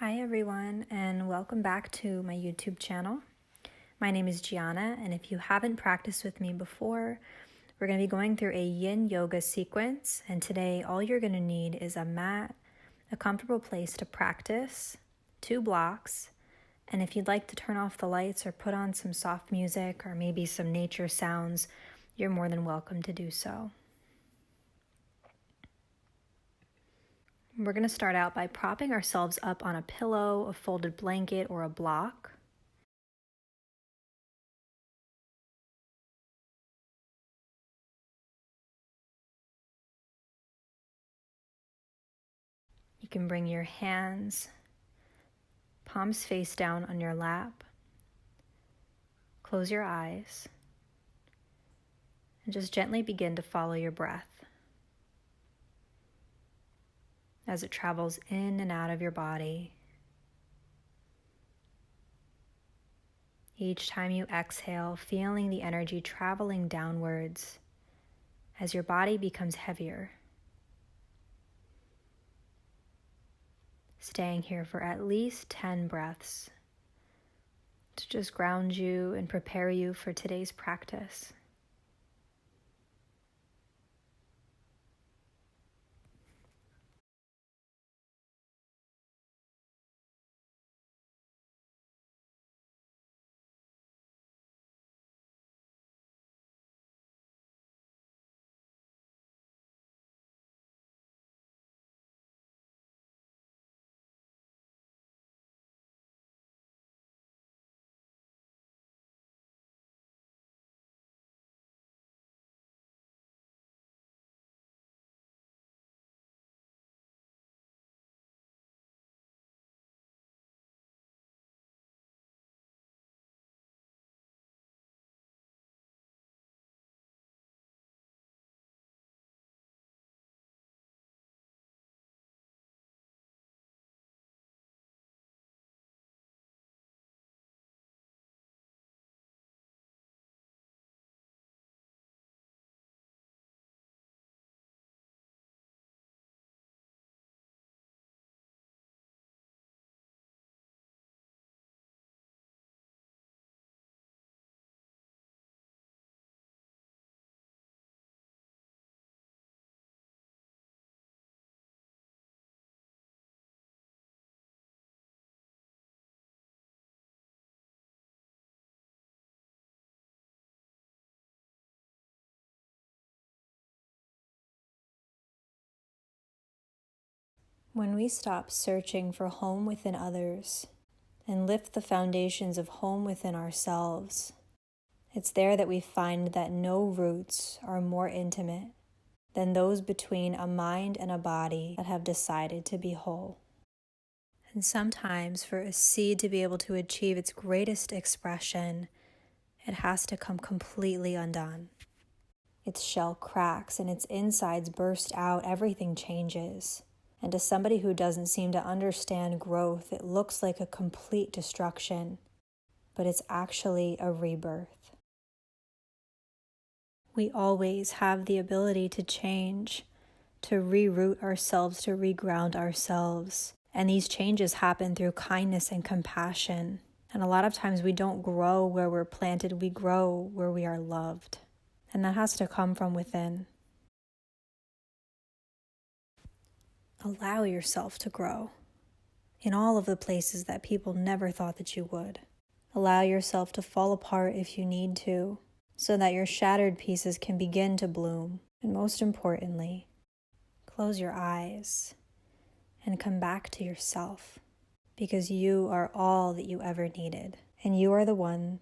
Hi everyone, and welcome back to my YouTube channel. My name is Gianna, and if you haven't practiced with me before, we're going to be going through a yin yoga sequence, and today all you're going to need is a mat, a comfortable place to practice, 2 blocks, and if you'd like to turn off the lights or put on some soft music or maybe some nature sounds, you're more than welcome to do so. We're going to start out by propping ourselves up on a pillow, a folded blanket, or a block. You can bring your hands, palms face down on your lap. Close your eyes and just gently begin to follow your breath as it travels in and out of your body. Each time you exhale, feeling the energy traveling downwards as your body becomes heavier. Staying here for at least 10 breaths to just ground you and prepare you for today's practice. When we stop searching for home within others and lift the foundations of home within ourselves, it's there that we find that no roots are more intimate than those between a mind and a body that have decided to be whole. And sometimes for a seed to be able to achieve its greatest expression, it has to come completely undone. Its shell cracks and its insides burst out, everything changes. And to somebody who doesn't seem to understand growth, it looks like a complete destruction, but it's actually a rebirth. We always have the ability to change, to reroot ourselves, to reground ourselves. And these changes happen through kindness and compassion. And a lot of times we don't grow where we're planted, we grow where we are loved. And that has to come from within. Allow yourself to grow in all of the places that people never thought that you would. Allow yourself to fall apart if you need to, so that your shattered pieces can begin to bloom. And most importantly, close your eyes and come back to yourself, because you are all that you ever needed, and you are the one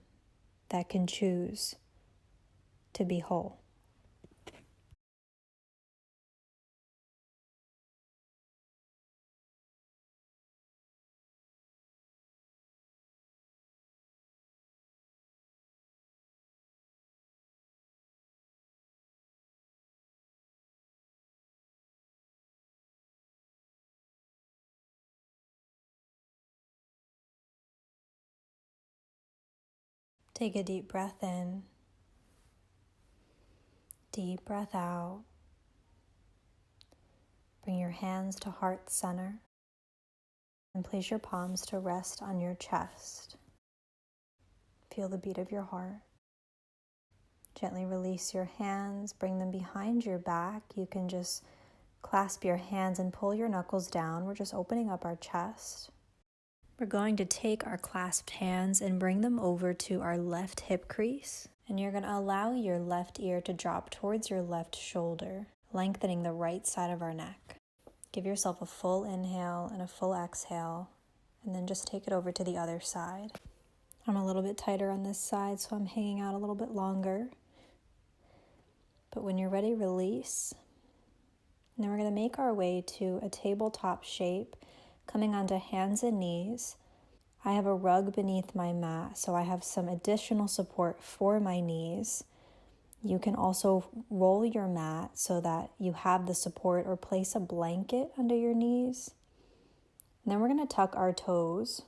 that can choose to be whole. Take a deep breath in, deep breath out. Bring your hands to heart center. And place your palms to rest on your chest. Feel the beat of your heart. Gently release your hands, bring them behind your back. You can just clasp your hands and pull your knuckles down. We're just opening up our chest. We're going to take our clasped hands and bring them over to our left hip crease. And you're going to allow your left ear to drop towards your left shoulder, lengthening the right side of our neck. Give yourself a full inhale and a full exhale, and then just take it over to the other side. I'm a little bit tighter on this side, so I'm hanging out a little bit longer. But when you're ready, release. And then we're going to make our way to a tabletop shape, coming onto hands and knees. I have a rug beneath my mat, so I have some additional support for my knees. You can also roll your mat so that you have the support, or place a blanket under your knees. And then we're going to tuck our toes,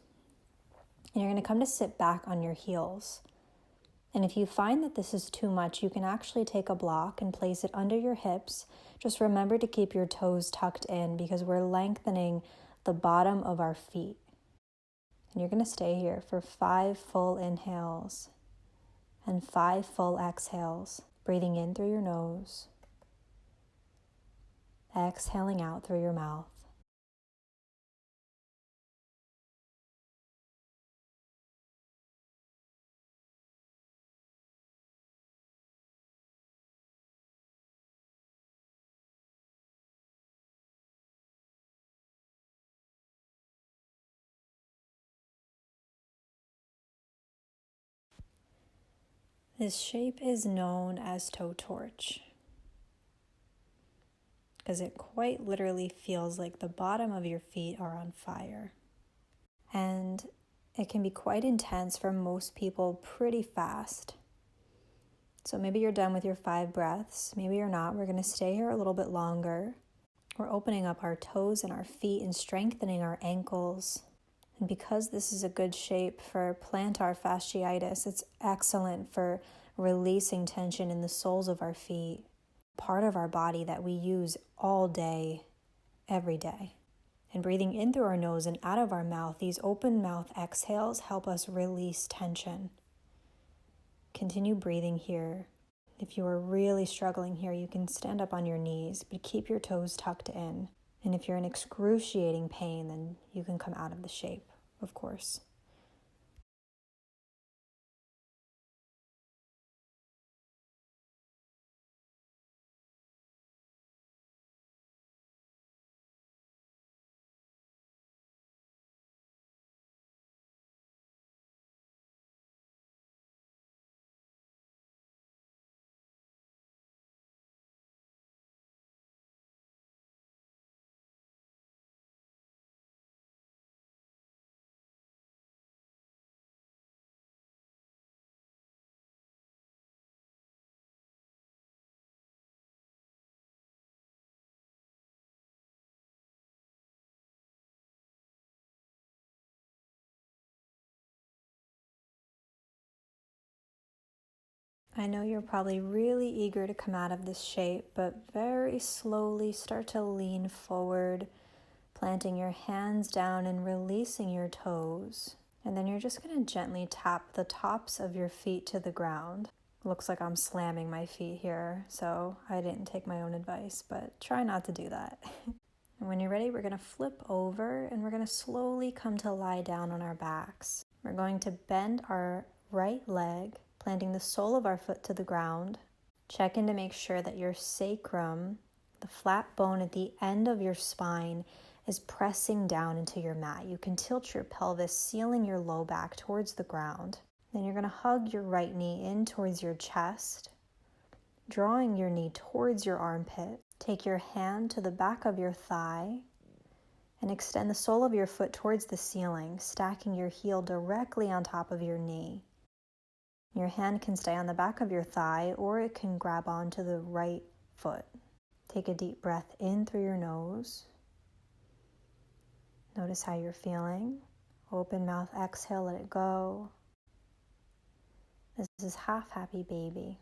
and you're going to come to sit back on your heels. And if you find that this is too much, you can actually take a block and place it under your hips. Just remember to keep your toes tucked in because we're lengthening the bottom of our feet. And you're going to stay here for 5 full inhales and 5 full exhales, breathing in through your nose, exhaling out through your mouth. This shape is known as toe torch because it quite literally feels like the bottom of your feet are on fire. And it can be quite intense for most people pretty fast. So maybe you're done with your 5 breaths. Maybe you're not. We're going to stay here a little bit longer. We're opening up our toes and our feet and strengthening our ankles. And because this is a good shape for plantar fasciitis, it's excellent for releasing tension in the soles of our feet, part of our body that we use all day, every day. And breathing in through our nose and out of our mouth, these open mouth exhales help us release tension. Continue breathing here. If you are really struggling here, you can stand up on your knees, but keep your toes tucked in. And if you're in excruciating pain, then you can come out of the shape, of course. I know you're probably really eager to come out of this shape, but very slowly start to lean forward, planting your hands down and releasing your toes. And then you're just going to gently tap the tops of your feet to the ground. Looks like I'm slamming my feet here, so I didn't take my own advice, but try not to do that. And when you're ready, we're going to flip over and we're going to slowly come to lie down on our backs. We're going to bend our right leg, planting the sole of our foot to the ground. Check in to make sure that your sacrum, the flat bone at the end of your spine, is pressing down into your mat. You can tilt your pelvis, sealing your low back towards the ground. Then you're going to hug your right knee in towards your chest, drawing your knee towards your armpit. Take your hand to the back of your thigh and extend the sole of your foot towards the ceiling, stacking your heel directly on top of your knee. Your hand can stay on the back of your thigh or it can grab onto the right foot. Take a deep breath in through your nose. Notice how you're feeling. Open mouth, exhale, let it go. This is half happy baby.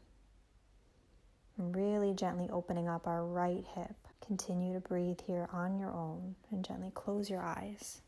And really gently opening up our right hip. Continue to breathe here on your own and gently close your eyes.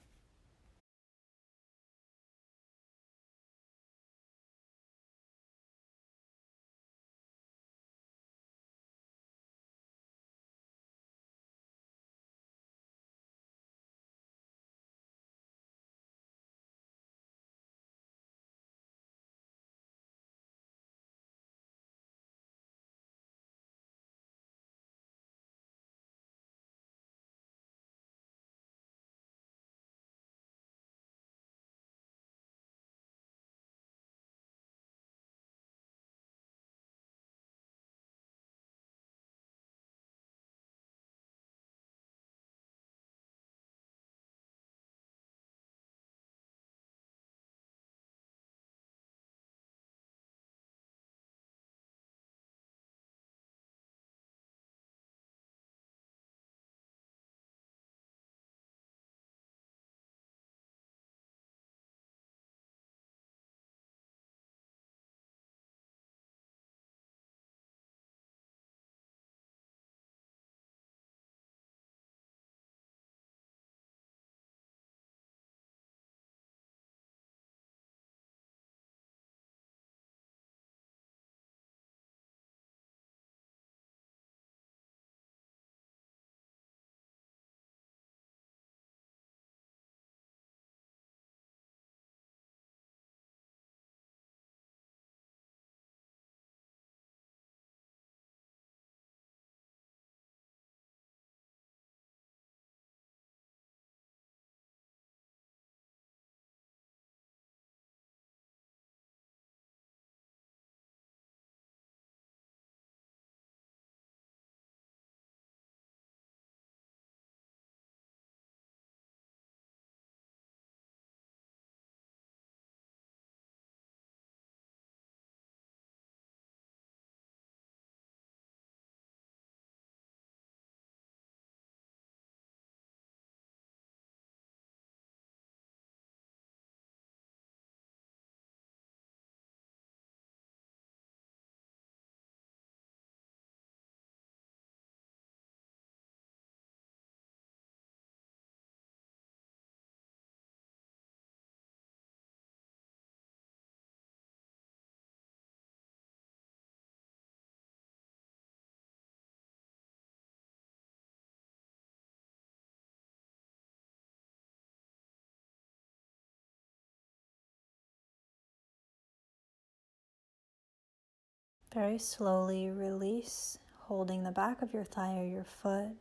Very slowly release, holding the back of your thigh or your foot.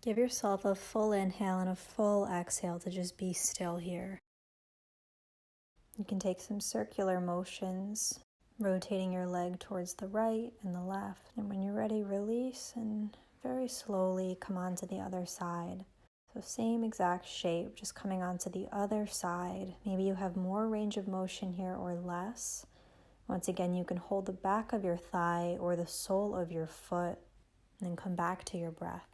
Give yourself a full inhale and a full exhale to just be still here. You can take some circular motions, rotating your leg towards the right and the left. And when you're ready, release and very slowly come onto the other side. So same exact shape, just coming onto the other side. Maybe you have more range of motion here or less. Once again, you can hold the back of your thigh or the sole of your foot and then come back to your breath.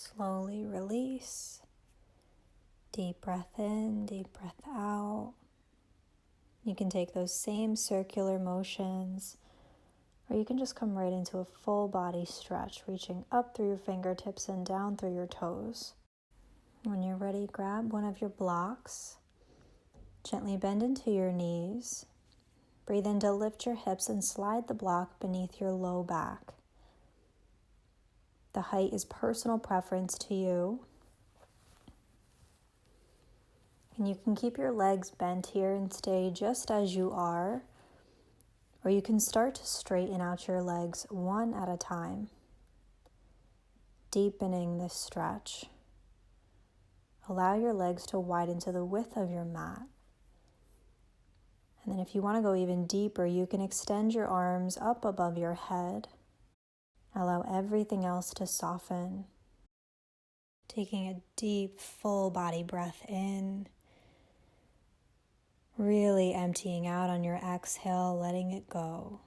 Slowly release. Deep breath in, deep breath out. You can take those same circular motions, or you can just come right into a full body stretch, reaching up through your fingertips and down through your toes. When you're ready, grab one of your blocks. Gently bend into your knees. Breathe in to lift your hips and slide the block beneath your low back. The height is personal preference to you. And you can keep your legs bent here and stay just as you are, or you can start to straighten out your legs one at a time, deepening this stretch. Allow your legs to widen to the width of your mat. And then if you want to go even deeper, you can extend your arms up above your head. Allow everything else to soften. Taking a deep, full body breath in. Really emptying out on your exhale, letting it go.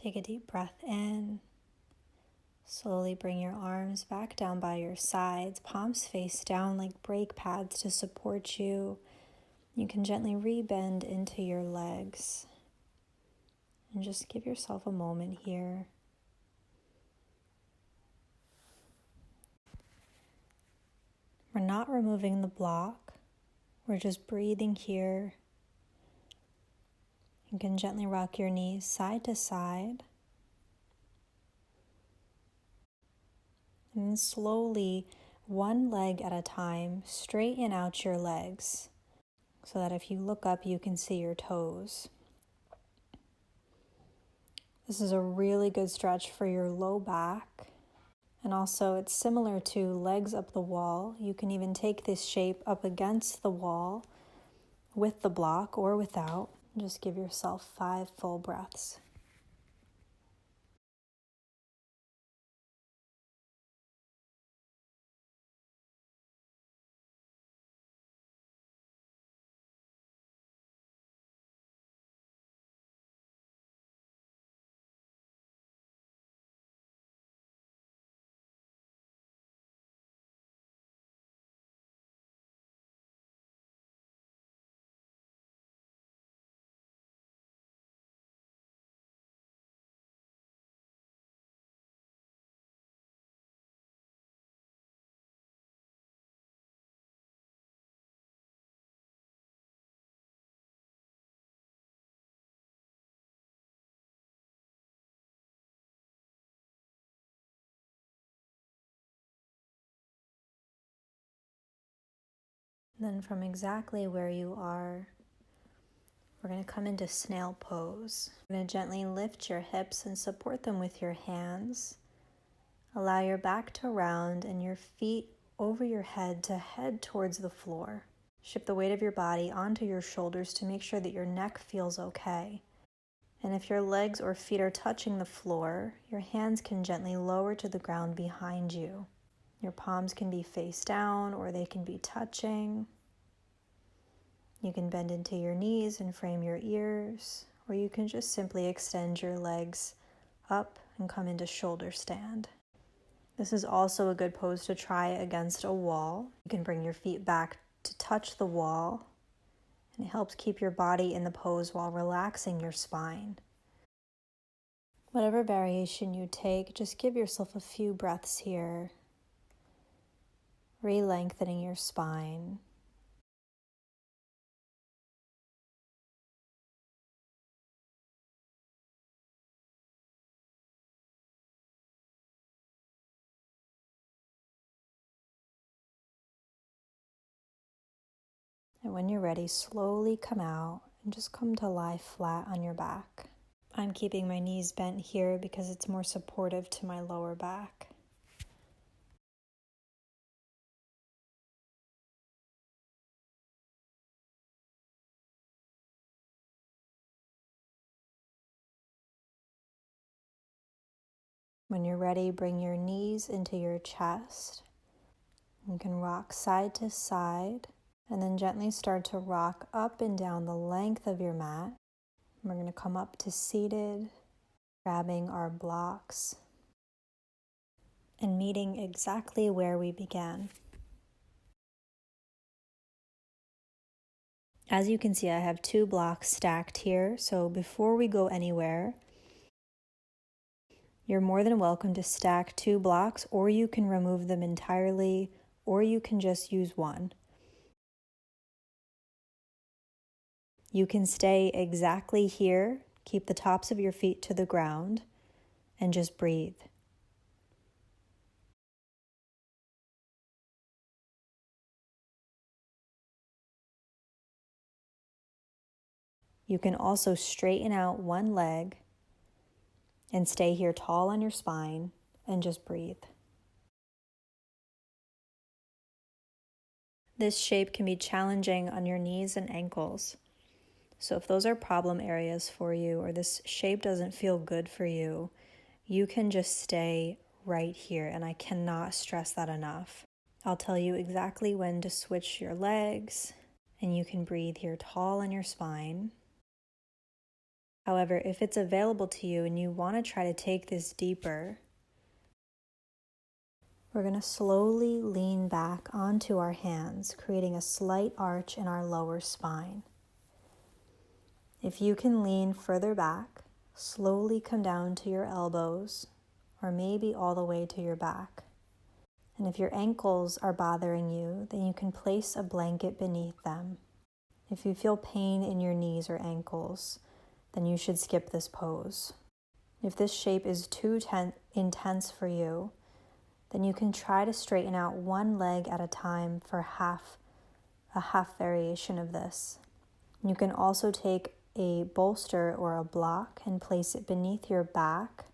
Take a deep breath in. Slowly bring your arms back down by your sides, palms face down like brake pads to support you. You can gently rebend into your legs. And just give yourself a moment here. We're not removing the block. We're just breathing here. You can gently rock your knees side to side. And then slowly, one leg at a time, straighten out your legs so that if you look up, you can see your toes. This is a really good stretch for your low back. And also it's similar to legs up the wall. You can even take this shape up against the wall with the block or without. Just give yourself 5 full breaths. Then from exactly where you are, we're going to come into snail pose. We're going to gently lift your hips and support them with your hands. Allow your back to round and your feet over your head to head towards the floor. Shift the weight of your body onto your shoulders to make sure that your neck feels okay. And if your legs or feet are touching the floor, your hands can gently lower to the ground behind you. Your palms can be face down or they can be touching. You can bend into your knees and frame your ears, or you can just simply extend your legs up and come into shoulder stand. This is also a good pose to try against a wall. You can bring your feet back to touch the wall, and it helps keep your body in the pose while relaxing your spine. Whatever variation you take, just give yourself a few breaths here, re-lengthening your spine. And when you're ready, slowly come out and just come to lie flat on your back. I'm keeping my knees bent here because it's more supportive to my lower back. When you're ready, bring your knees into your chest. You can rock side to side and then gently start to rock up and down the length of your mat. We're going to come up to seated, grabbing our blocks and meeting exactly where we began. As you can see, I have 2 blocks stacked here, so before we go anywhere, you're more than welcome to stack 2 blocks, or you can remove them entirely, or you can just use one. You can stay exactly here, keep the tops of your feet to the ground, and just breathe. You can also straighten out one leg and stay here tall on your spine and just breathe. This shape can be challenging on your knees and ankles. So if those are problem areas for you or this shape doesn't feel good for you, you can just stay right here, and I cannot stress that enough. I'll tell you exactly when to switch your legs, and you can breathe here tall on your spine. However, if it's available to you and you want to try to take this deeper, we're going to slowly lean back onto our hands, creating a slight arch in our lower spine. If you can lean further back, slowly come down to your elbows, or maybe all the way to your back. And if your ankles are bothering you, then you can place a blanket beneath them. If you feel pain in your knees or ankles, then you should skip this pose. If this shape is too intense for you, then you can try to straighten out one leg at a time for a half variation of this. You can also take a bolster or a block and place it beneath your back.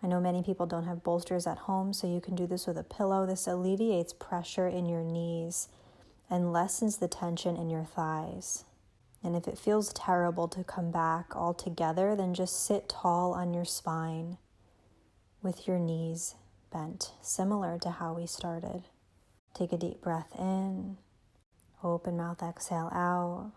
I know many people don't have bolsters at home, so you can do this with a pillow. This alleviates pressure in your knees and lessens the tension in your thighs. And if it feels terrible to come back altogether, then just sit tall on your spine with your knees bent, similar to how we started. Take a deep breath in, open mouth, exhale out.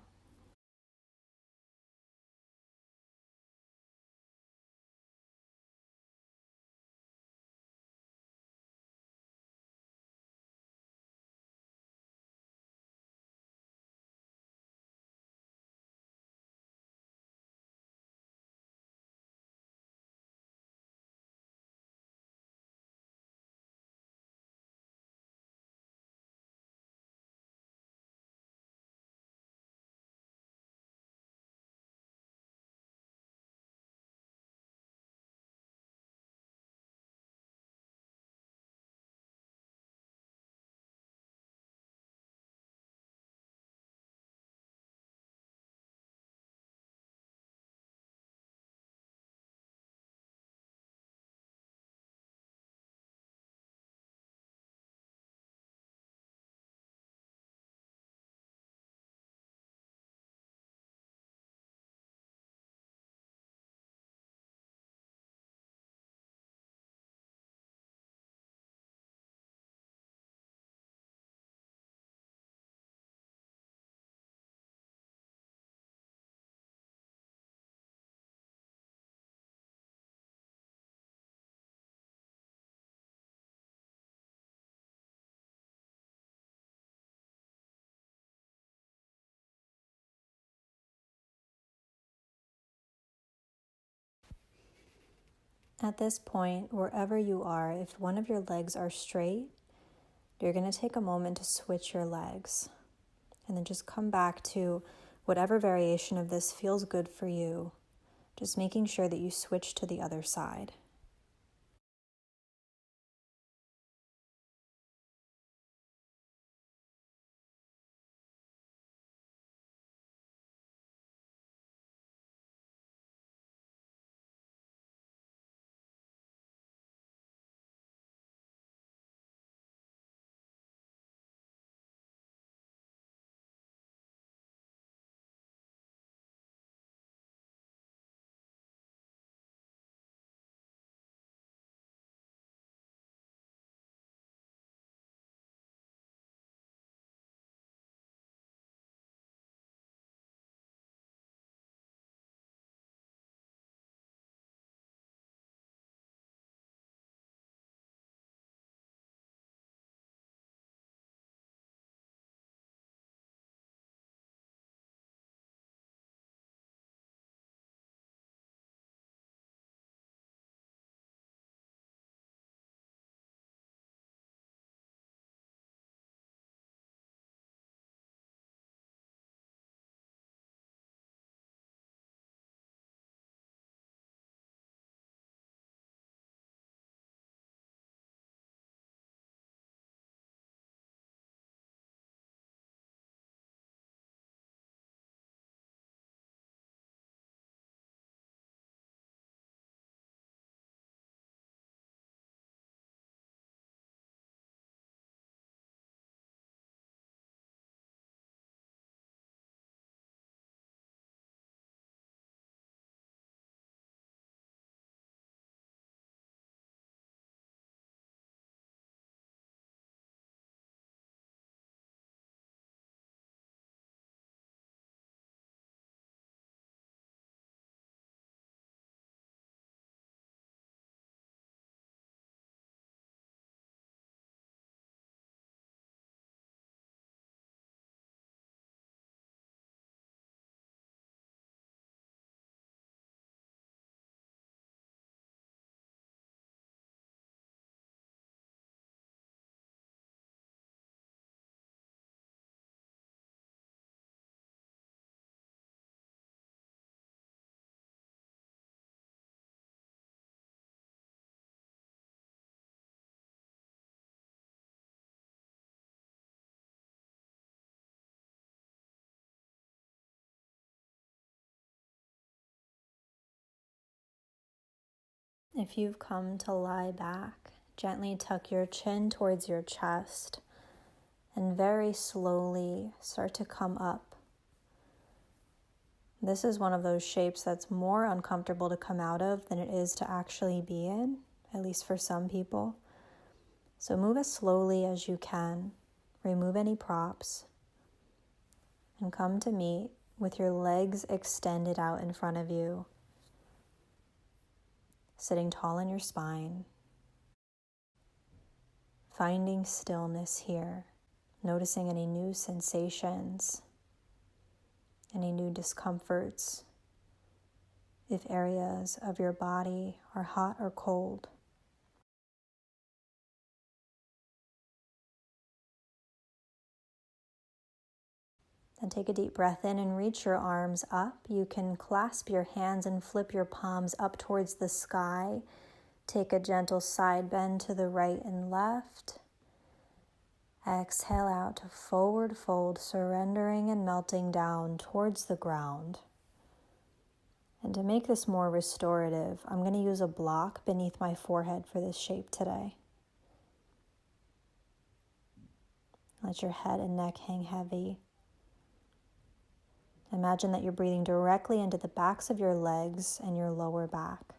At this point, wherever you are, if one of your legs are straight, you're going to take a moment to switch your legs. And then just come back to whatever variation of this feels good for you. Just making sure that you switch to the other side. If you've come to lie back, gently tuck your chin towards your chest and very slowly start to come up. This is one of those shapes that's more uncomfortable to come out of than it is to actually be in, at least for some people. So move as slowly as you can. Remove any props and come to meet with your legs extended out in front of you, sitting tall in your spine, finding stillness here, noticing any new sensations, any new discomforts, if areas of your body are hot or cold. Then take a deep breath in and reach your arms up. You can clasp your hands and flip your palms up towards the sky. Take a gentle side bend to the right and left. Exhale out to forward fold, surrendering and melting down towards the ground. And to make this more restorative, I'm going to use a block beneath my forehead for this shape today. Let your head and neck hang heavy. Imagine that you're breathing directly into the backs of your legs and your lower back.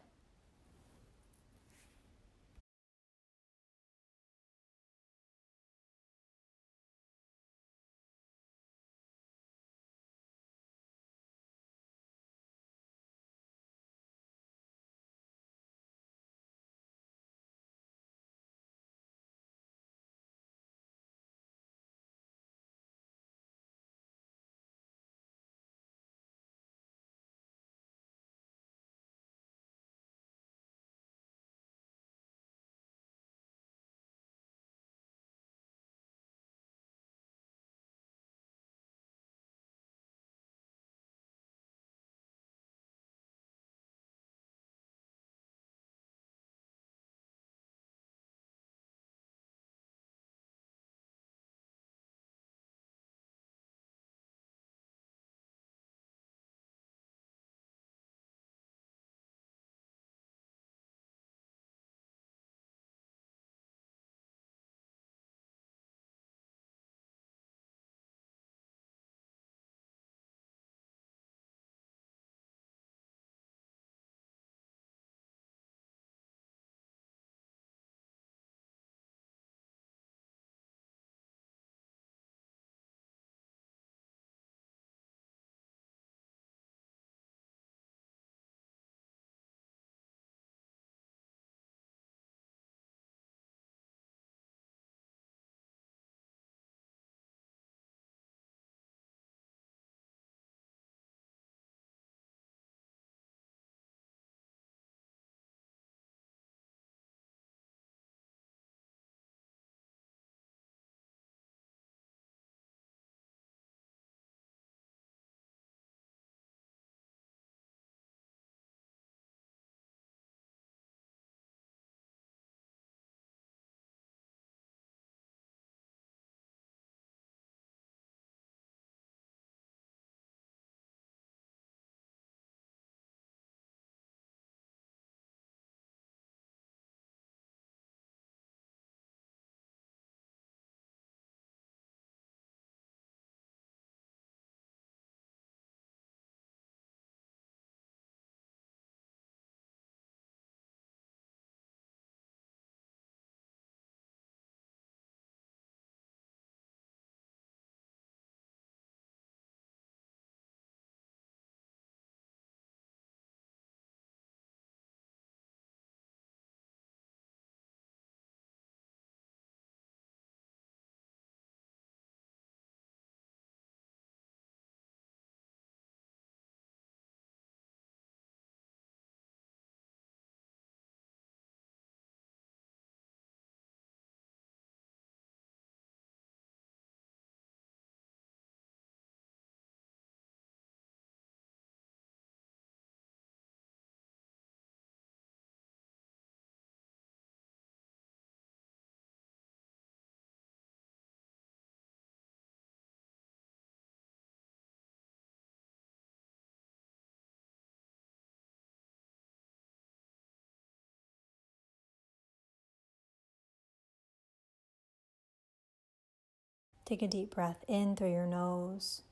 Take a deep breath in through your nose.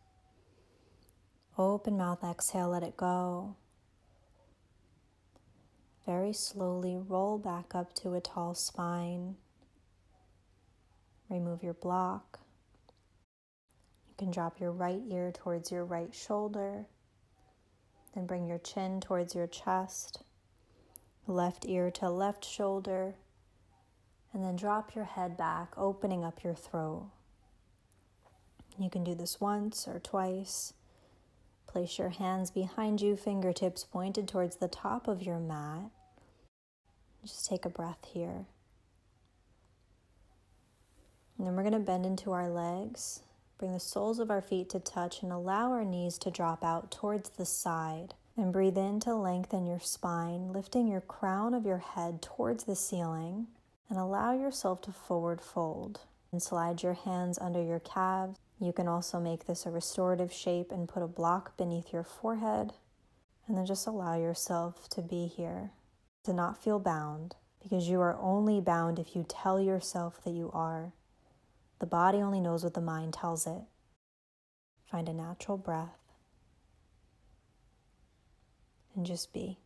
Open mouth, exhale, let it go. Very slowly roll back up to a tall spine. Remove your block. You can drop your right ear towards your right shoulder. Then bring your chin towards your chest. Left ear to left shoulder. And then drop your head back, opening up your throat. You can do this once or twice. Place your hands behind you, fingertips pointed towards the top of your mat. Just take a breath here. And then we're going to bend into our legs. Bring the soles of our feet to touch and allow our knees to drop out towards the side. And breathe in to lengthen your spine, lifting your crown of your head towards the ceiling. And allow yourself to forward fold. And slide your hands under your calves. You can also make this a restorative shape and put a block beneath your forehead. And then just allow yourself to be here, to not feel bound, because you are only bound if you tell yourself that you are. The body only knows what the mind tells it. Find a natural breath and just be.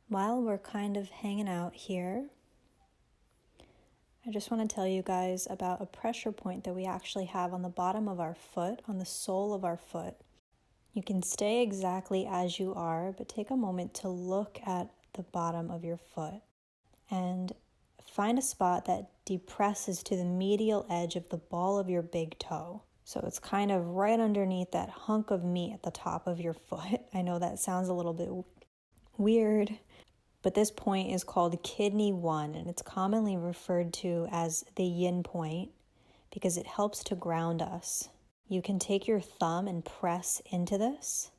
While we're kind of hanging out here, I just want to tell you guys about a pressure point that we actually have on the bottom of our foot, on the sole of our foot. You can stay exactly as you are, but take a moment to look at the bottom of your foot and find a spot that depresses to the medial edge of the ball of your big toe. So it's kind of right underneath that hunk of meat at the top of your foot. I know that sounds a little bit weird, but this point is called kidney 1, and it's commonly referred to as the yin point because it helps to ground us. You can take your thumb and press into this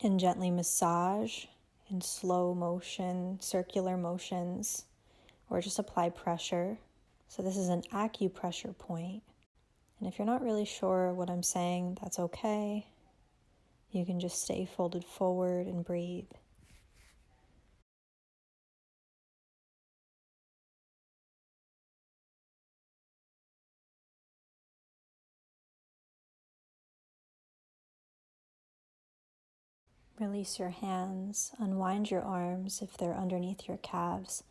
and gently massage in slow motion, circular motions, or just apply pressure. So this is an acupressure point. And if you're not really sure what I'm saying, that's okay. You can just stay folded forward and breathe. Release your hands, unwind your arms if they're underneath your calves,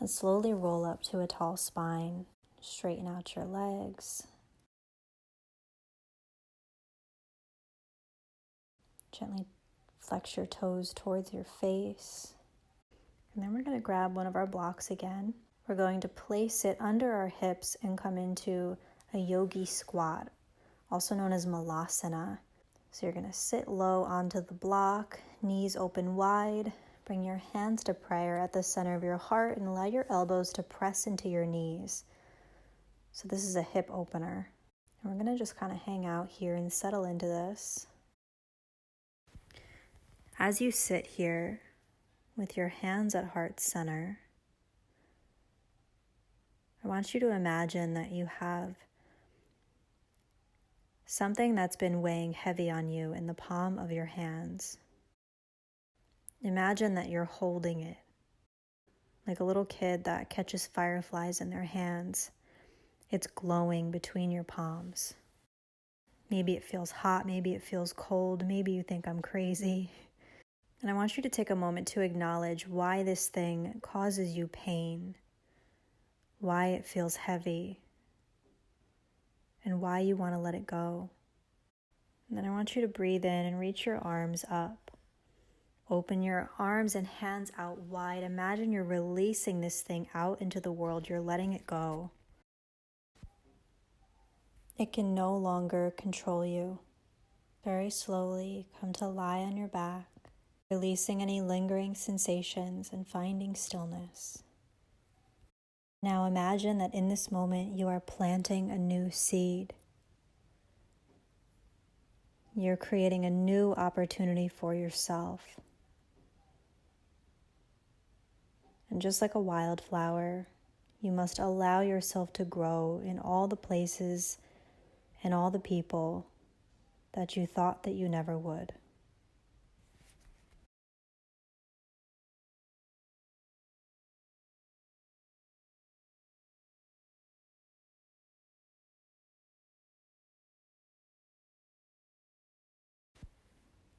and slowly roll up to a tall spine. Straighten out your legs. Gently flex your toes towards your face. And then we're going to grab one of our blocks again. We're going to place it under our hips and come into a yogi squat, also known as malasana. So you're going to sit low onto the block, knees open wide. Bring your hands to prayer at the center of your heart and allow your elbows to press into your knees. So this is a hip opener. And we're going to just kind of hang out here and settle into this. As you sit here with your hands at heart center, I want you to imagine that you have something that's been weighing heavy on you in the palm of your hands. Imagine that you're holding it, like a little kid that catches fireflies in their hands. It's glowing between your palms. Maybe it feels hot, maybe it feels cold, maybe you think I'm crazy. And I want you to take a moment to acknowledge why this thing causes you pain, why it feels heavy, and why you want to let it go. And then I want you to breathe in and reach your arms up. Open your arms and hands out wide. Imagine you're releasing this thing out into the world. You're letting it go. It can no longer control you. Very slowly come to lie on your back, releasing any lingering sensations and finding stillness. Now imagine that in this moment you are planting a new seed. You're creating a new opportunity for yourself. And just like a wildflower, you must allow yourself to grow in all the places and all the people that you thought that you never would.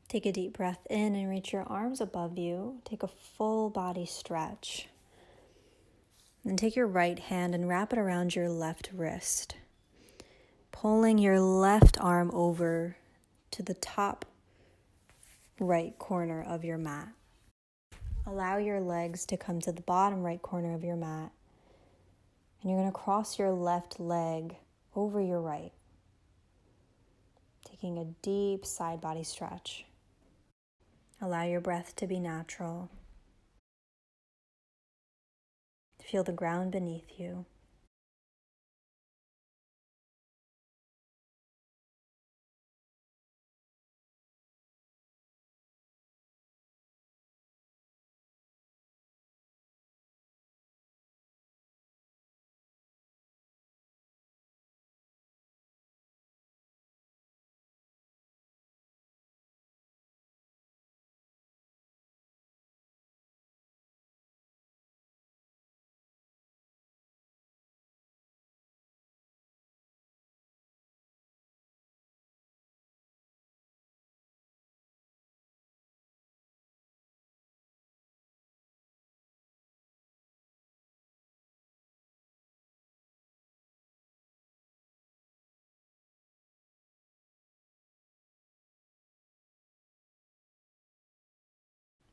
Take a deep breath in and reach your arms above you. Take a full body stretch. Then take your right hand and wrap it around your left wrist, pulling your left arm over to the top right corner of your mat. Allow your legs to come to the bottom right corner of your mat. And you're going to cross your left leg over your right, taking a deep side body stretch. Allow your breath to be natural. Feel the ground beneath you.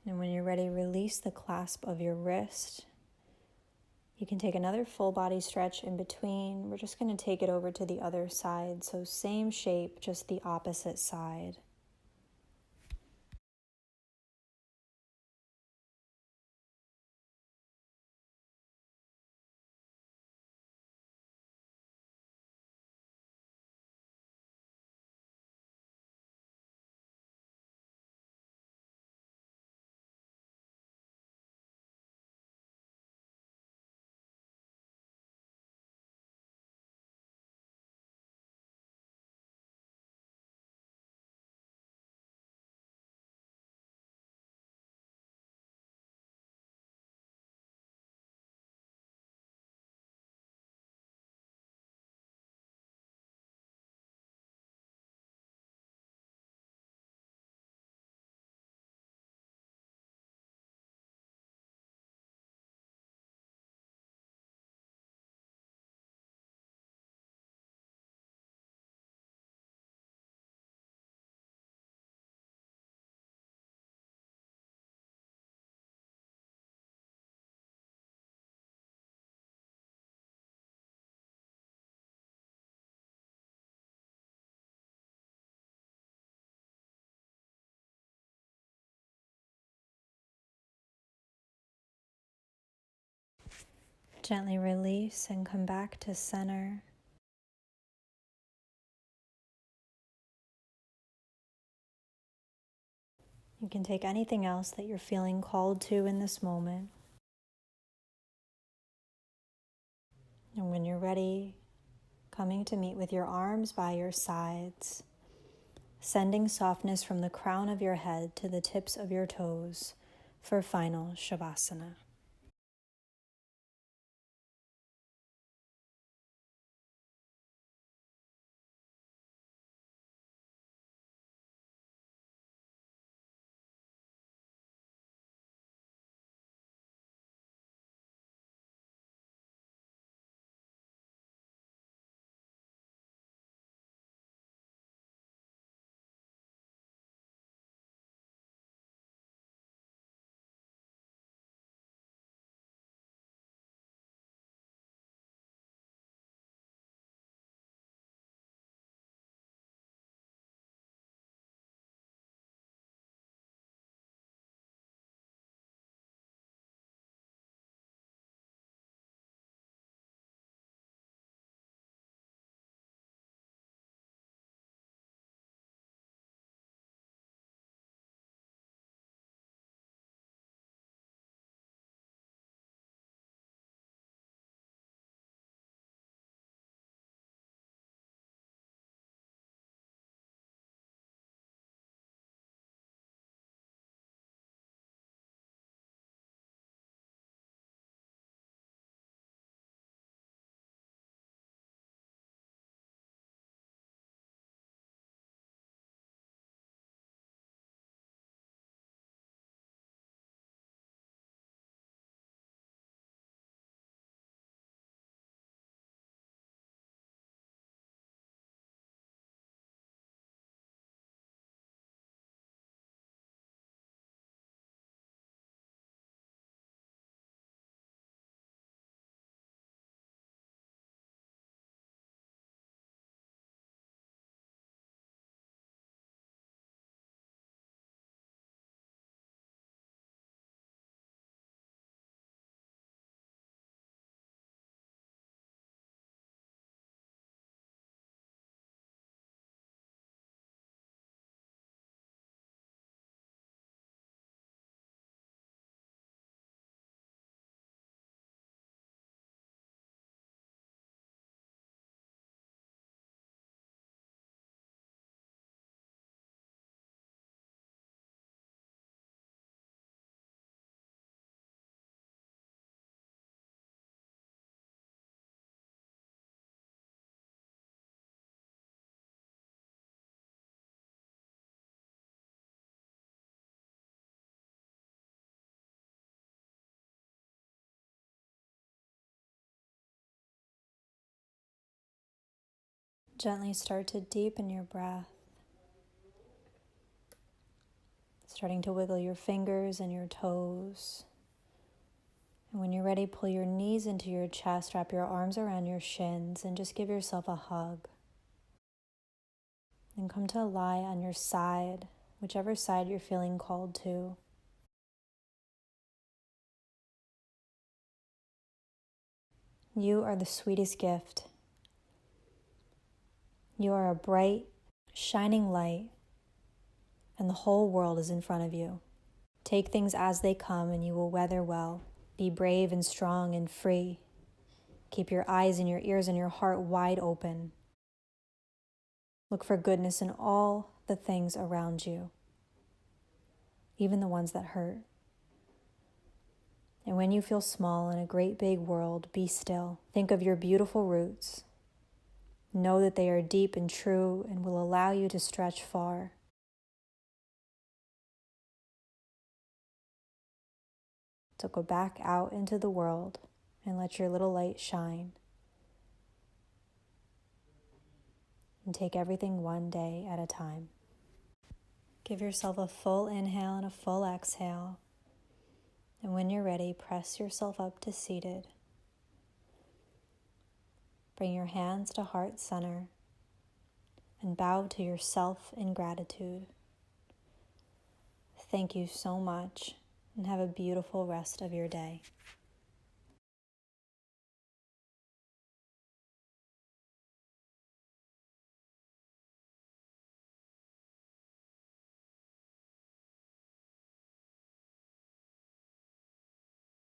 And when you're ready, release the clasp of your wrist You can take another full body stretch in between. We're just going to take it over to the other side. So same shape, just the opposite side. Gently release and come back to center. You can take anything else that you're feeling called to in this moment. And when you're ready, coming to meet with your arms by your sides, sending softness from the crown of your head to the tips of your toes for final shavasana. Gently start to deepen your breath, starting to wiggle your fingers and your toes. And when you're ready, pull your knees into your chest, wrap your arms around your shins, and just give yourself a hug. And come to lie on your side, whichever side you're feeling called to. You are the sweetest gift. You are a bright, shining light, and the whole world is in front of you. Take things as they come and you will weather well. Be brave and strong and free. Keep your eyes and your ears and your heart wide open. Look for goodness in all the things around you, even the ones that hurt. And when you feel small in a great big world, be still. Think of your beautiful roots. Know that they are deep and true and will allow you to stretch far. So go back out into the world and let your little light shine. And take everything one day at a time. Give yourself a full inhale and a full exhale. And when you're ready, press yourself up to seated. Bring your hands to heart center and bow to yourself in gratitude. Thank you so much and have a beautiful rest of your day.